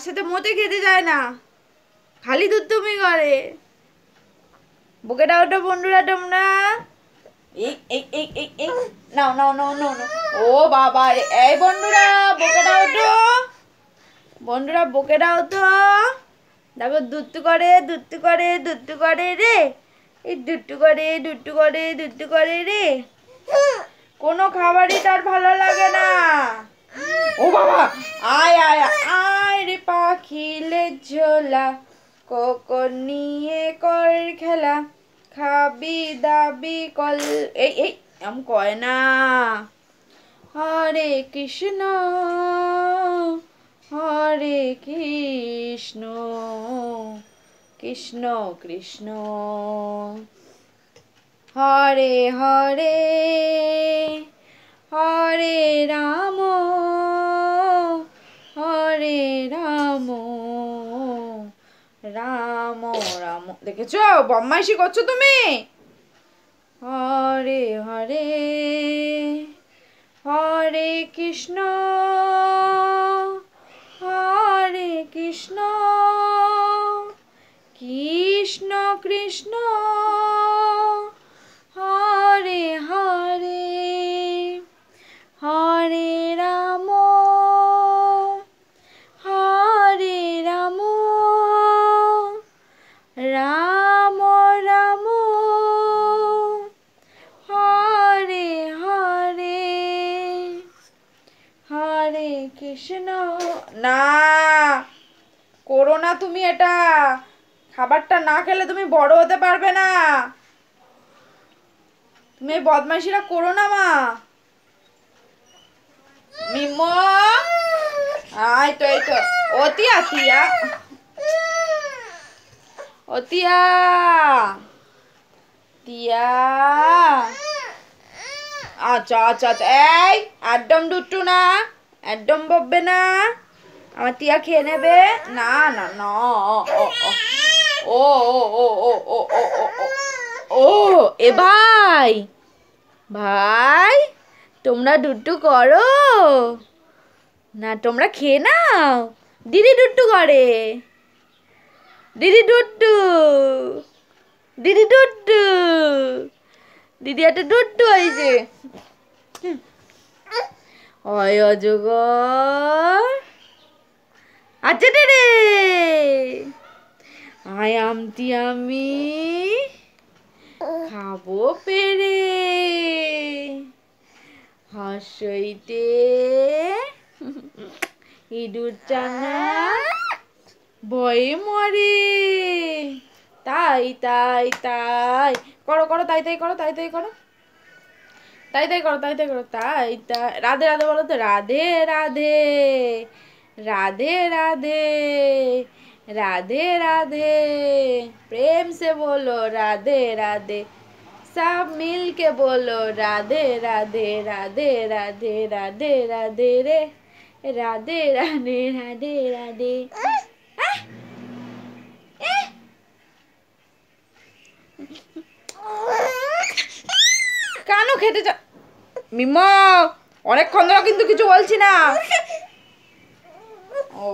সাথে মোটে খেতে যায় না, খালি দুধ করে। বুকে ওঠো বন্ধুরা তোমরা। নাও নাও নাও নাও নাও। ও বাবা রে, এই বন্ধুরা বুকেটা ওঠো, বন্ধুরা বুকেটা ওঠো। দেখো দুধ করে রে, এই দুধ করে রে। কোনো খাবারই তার ভালো লাগে না। ও বাবা, আয় আয় আয় রে পাখি ঝোলা, কখন নিয়ে কর খেলা, খাবি দাবি কল। এই এম কয় না। হরে কৃষ্ণ হরে কৃষ্ণ, কৃষ্ণ কৃষ্ণ হরে হরে, হরে রাম হরে রাম, রাম রাম। দেখেছো বদমাইশি করছো তুমি। হরে হরে, হরে কৃষ্ণ হরে কৃষ্ণ, কৃষ্ণ কৃষ্ণ হরে হরে, হরে রাম হরে রাম, রাম রাম হরে হরে, হরে কৃষ্ণ। না করো না তুমি এটা, খাবারটা না খেলে তুমি বড় হতে পারবে না। তুমি এই বদমাইশিরা করো না মা। মিম্মো আয় তো, এই তো ও তিয়া, তিয়া ও তিয়া, তিয়া। আচ্ছা আচ্ছা আচ্ছা, এই একদম দুট্টু না, একদম বকবে না। আমার টিয়া খেয়ে নেবে। না না না, ও ও ও ও ও ও ও ও এ ভাই, ভাই তোমরা দুট্টু করো না, তোমরা খেয়ে নাও। দিদি দুট্টু করে, দিদি দুট্টু, দিদি দুট্টু, দিদি একটা দুট্টু হয়েছে। হয় অজগর, আচ্ছা রে, আয় আমটি আমি খাবো পেরে, হাসইতে ইঁদুর টানা ভয়ে মরে। তাই তাই তাই করো করো, তাই তাই করো, তাই তাই করো, তাই তাই করো, তাই তাই করো, তাই তাই। রাধে রাধে বলো তো, রাধে রাধে, রাধे राधे, राधे राधे, प्रेम से बोलो राधे राधे, सब मिल के बोलो राधे राधे, राधे राधे राधे राधे रे, राधे राधे राधे राधे। কেন খেতে চা মিম্মা, অনেকক্ষণ ধরে কিন্তু কিছু বলছি না। ও